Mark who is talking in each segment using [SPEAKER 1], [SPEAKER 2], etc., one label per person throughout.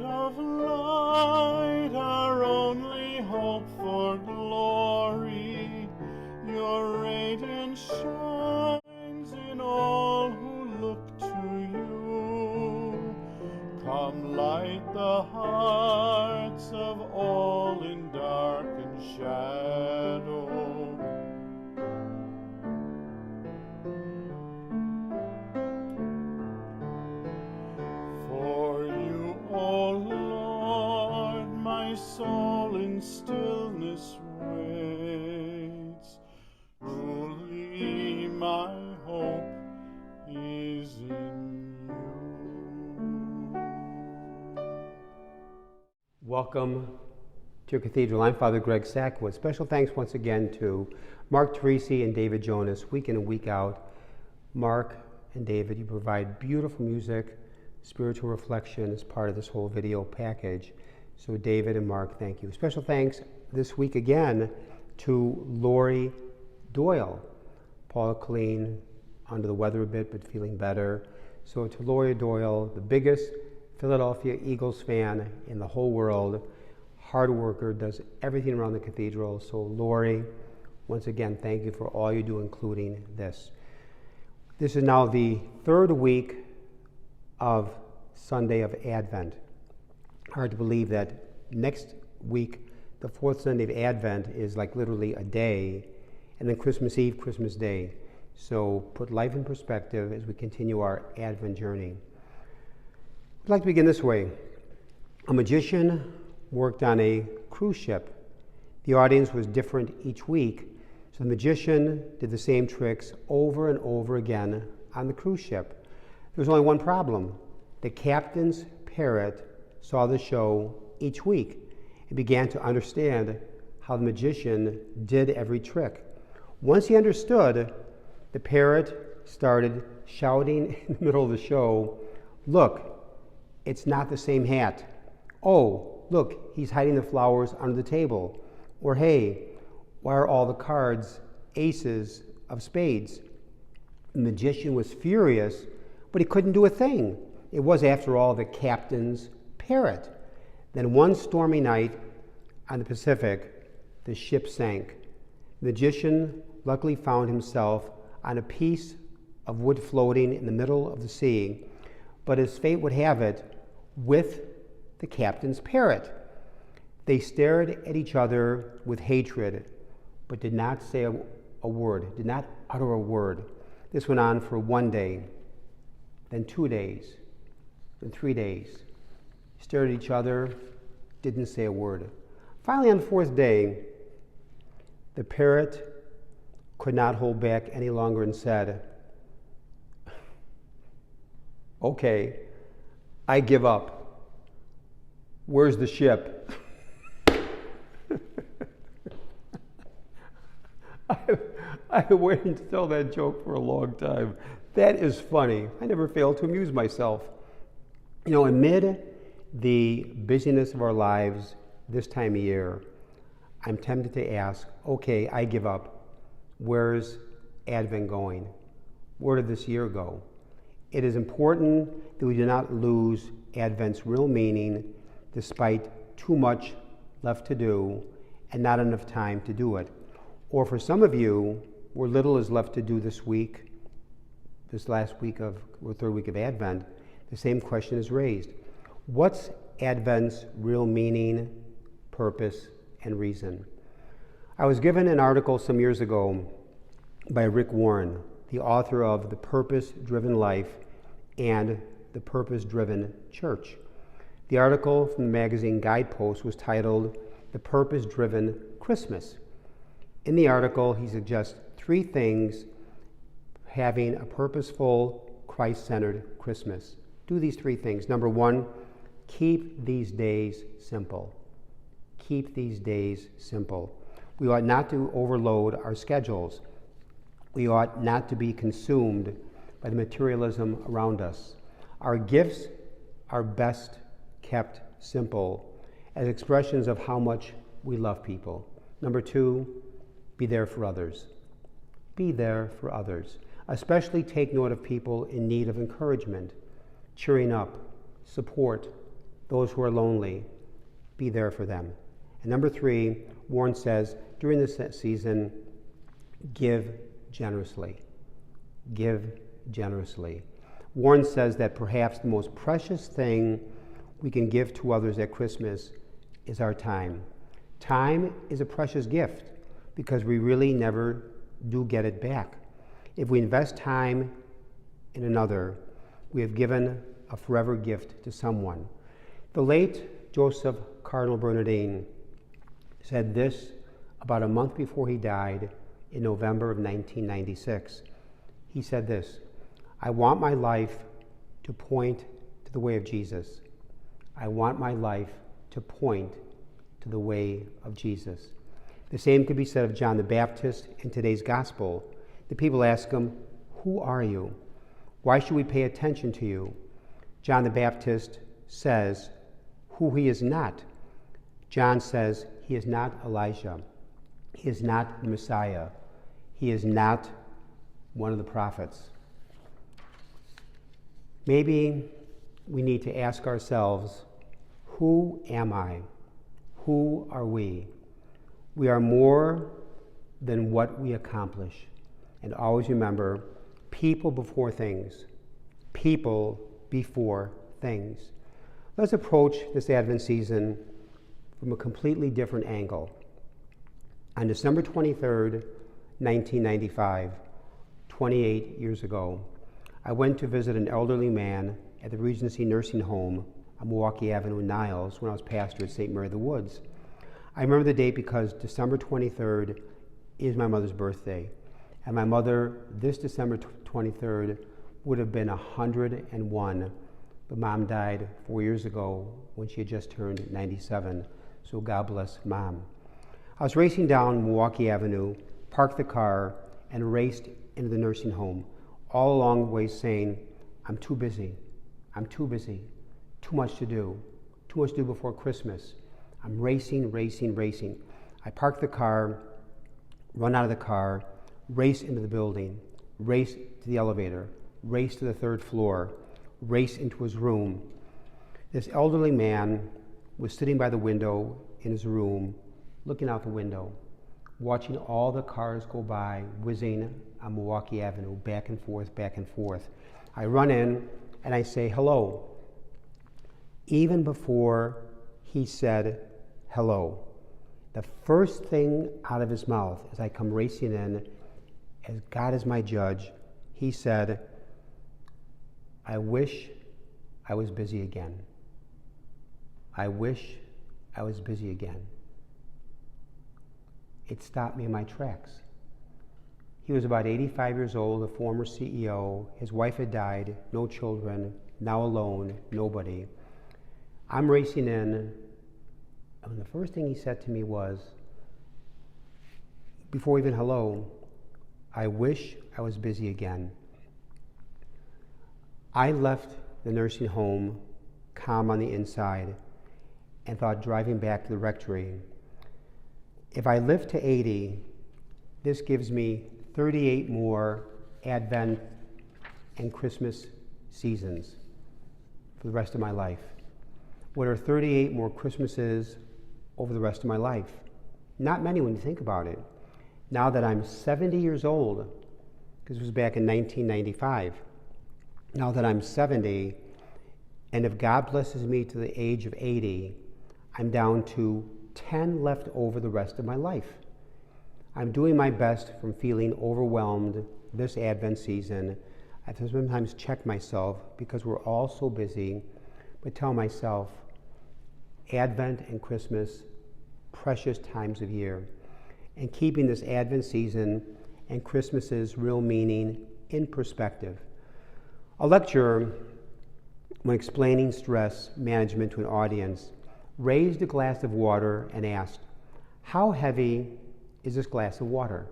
[SPEAKER 1] Heart of light, our only hope for glory, your radiance shines in all who look to you. Come light the hearts of all in darkened shadow. For you, O Lord, my soul in stillness waits. Truly my hope is in you.
[SPEAKER 2] Welcome to Cathedral. I'm Father Greg Sackwood. Special thanks once again to Mark Teresi and David Jonas, week in and week out. Mark and David, you provide beautiful music, spiritual reflection as part of this whole video package. So David and Mark, thank you. Special thanks this week again to Lori Doyle. Paula Colleen, under the weather a bit, but feeling better. So to Lori Doyle, the biggest Philadelphia Eagles fan in the whole world, hard worker, does everything around the cathedral. So Lori, once again, thank you for all you do, including this. This is now the third week of Sunday of Advent. Hard to believe that next week, the fourth Sunday of Advent, is like literally a day, and then Christmas Eve, Christmas Day. So put life in perspective as we continue our Advent journey. I'd like to begin this way. A magician worked on a cruise ship. The audience was different each week, so the magician did the same tricks over and over again on the cruise ship. There was only one problem. The captain's parrot saw the show each week and began to understand how the magician did every trick. Once he understood, the parrot started shouting in the middle of the show, "Look, it's not the same hat. Oh, look, he's hiding the flowers under the table." Or, "Hey, why are all the cards aces of spades?" The magician was furious, but he couldn't do a thing. It was, after all, the captain's parrot. Then one stormy night on the Pacific, the ship sank. The magician luckily found himself on a piece of wood floating in the middle of the sea, but as fate would have it, with the captain's parrot. They stared at each other with hatred, but did not say a word, did not utter a word. This went on for one day, then 2 days, then 3 days. Stared at each other, didn't say a word. Finally, on the fourth day, the parrot could not hold back any longer and said, "Okay, I give up. Where's the ship?" I've been waiting to tell that joke for a long time. That is funny. I never fail to amuse myself. You know, amid the busyness of our lives this time of year, I'm tempted to ask, okay, I give up. Where's Advent going? Where did this year go? It is important that we do not lose Advent's real meaning despite too much left to do and not enough time to do it. Or for some of you, where little is left to do this week, this last week of, or third week of Advent, the same question is raised. What's Advent's real meaning, purpose, and reason? I was given an article some years ago by Rick Warren, the author of The Purpose-Driven Life and The Purpose-Driven Church. The article from the magazine Guidepost was titled The Purpose-Driven Christmas. In the article, he suggests 3 things having a purposeful, Christ-centered Christmas. Do these 3 things. Number 1, keep these days simple. Keep these days simple. We ought not to overload our schedules. We ought not to be consumed by the materialism around us. Our gifts are best kept simple as expressions of how much we love people. Number 2, be there for others. Be there for others. Especially take note of people in need of encouragement, cheering up, support, those who are lonely, be there for them. And number 3, Warren says, during this season, give generously. Give generously. Warren says that perhaps the most precious thing we can give to others at Christmas is our time. Time is a precious gift because we really never do get it back. If we invest time in another, we have given a forever gift to someone. The late Joseph Cardinal Bernardin said this about a month before he died in November of 1996. He said this, "I want my life to point to the way of Jesus. I want my life to point to the way of Jesus." The same could be said of John the Baptist in today's gospel. The people ask him, "Who are you? Why should we pay attention to you?" John the Baptist says who he is not. John says he is not Elijah. He is not the Messiah. He is not one of the prophets. Maybe we need to ask ourselves, who am I? Who are we? We are more than what we accomplish. And always remember, people before things. People before things. Let's approach this Advent season from a completely different angle. On December 23rd, 1995, 28 years ago, I went to visit an elderly man at the Regency Nursing Home on Milwaukee Avenue, Niles, when I was pastor at St. Mary of the Woods. I remember the date because December 23rd is my mother's birthday. And my mother, this December 23rd, would have been 101. But Mom died 4 years ago when she had just turned 97. So God bless Mom. I was racing down Milwaukee Avenue, parked the car, and raced into the nursing home, all along the way saying, "I'm too busy. I'm too busy. Too much to do. Too much to do before Christmas." I'm racing. I parked the car, run out of the car, race into the building, race to the elevator, race to the 3rd floor, race into his room. This elderly man was sitting by the window in his room, looking out the window, watching all the cars go by, whizzing on Milwaukee Avenue, back and forth. I run in and I say, "Hello." Even before he said hello, the first thing out of his mouth as I come racing in, as God is my judge, he said, "I wish I was busy again. I wish I was busy again." It stopped me in my tracks. He was about 85 years old, a former CEO. His wife had died, no children, now alone, nobody. I'm racing in, and the first thing he said to me was, before even hello, "I wish I was busy again." I left the nursing home calm on the inside and thought, driving back to the rectory, if I live to 80, this gives me 38 more Advent and Christmas seasons for the rest of my life. What are 38 more Christmases over the rest of my life? Not many when you think about it. Now that I'm 70 years old, because it was back in 1995, now that I'm 70, and if God blesses me to the age of 80, I'm down to 10 left over the rest of my life. I'm doing my best from feeling overwhelmed this Advent season. I have to sometimes check myself because we're all so busy, but tell myself, Advent and Christmas, precious times of year, and keeping this Advent season and Christmas's real meaning in perspective. A lecturer, when explaining stress management to an audience, raised a glass of water and asked, "How heavy is this glass of water?"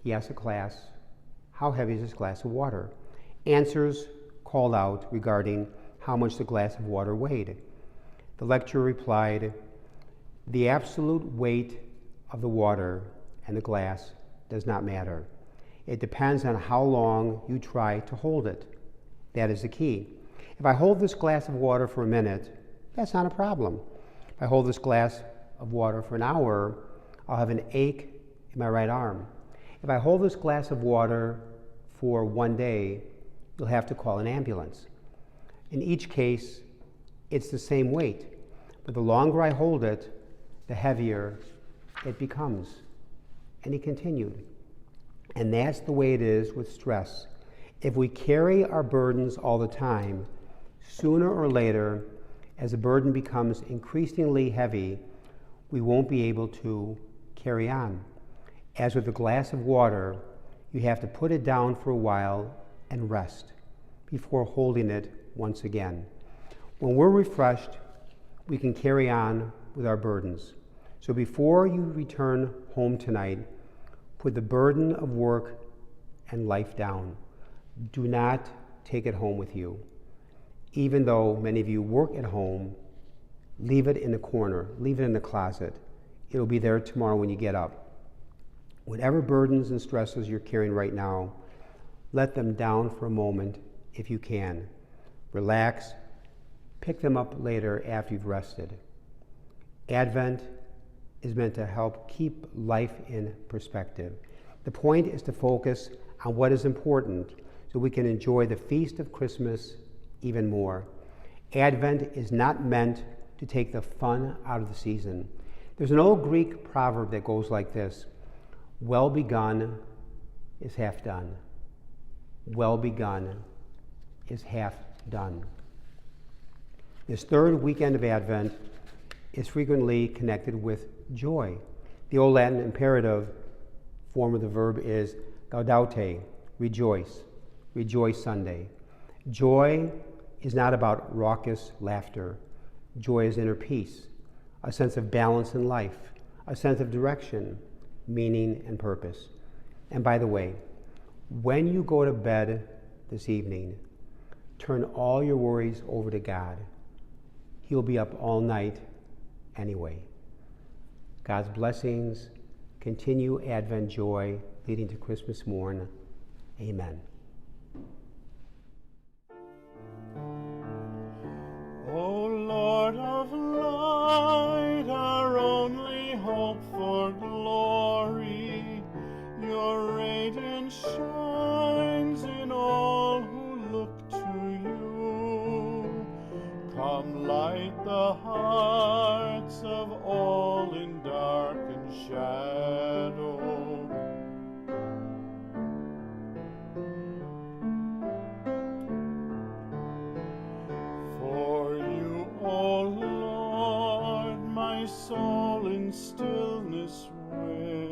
[SPEAKER 2] He asked the class, "How heavy is this glass of water?" Answers called out regarding how much the glass of water weighed. The lecturer replied, "The absolute weight of the water and the glass does not matter. It depends on how long you try to hold it. That is the key. If I hold this glass of water for a minute, That's not a problem. If I hold this glass of water for an hour, I'll have an ache in my right arm. If I hold this glass of water for one day, you'll have to call an ambulance. In each case, it's the same weight, but the longer I hold it, the heavier it becomes. And he continued. And that's the way it is with stress. If we carry our burdens all the time, sooner or later, as the burden becomes increasingly heavy, we won't be able to carry on. As with a glass of water, you have to put it down for a while and rest before holding it once again. When we're refreshed, we can carry on with our burdens. So before you return home tonight, put the burden of work and life down. Do not take it home with you. Even though many of you work at home, leave it in the corner, leave it in the closet. It'll be there tomorrow when you get up. Whatever burdens and stresses you're carrying right now, let them down for a moment if you can. Relax, pick them up later after you've rested. Advent is meant to help keep life in perspective. The point is to focus on what is important so we can enjoy the feast of Christmas even more. Advent is not meant to take the fun out of the season. There's an old Greek proverb that goes like this: well begun is half done. Well begun is half done. This third weekend of Advent is frequently connected with joy. The old Latin imperative form of the verb is gaudete, rejoice, rejoice Sunday. Joy is not about raucous laughter. Joy is inner peace, a sense of balance in life, a sense of direction, meaning, and purpose. And by the way, when you go to bed this evening, turn all your worries over to God. He'll be up all night anyway. God's blessings, continue Advent joy leading to Christmas morn. Amen.
[SPEAKER 1] O Lord of light, our only hope for glory, your radiance shines in all who look to you. Come light the hearts of all in darkened shadow. For you, O Lord, my soul in stillness waits.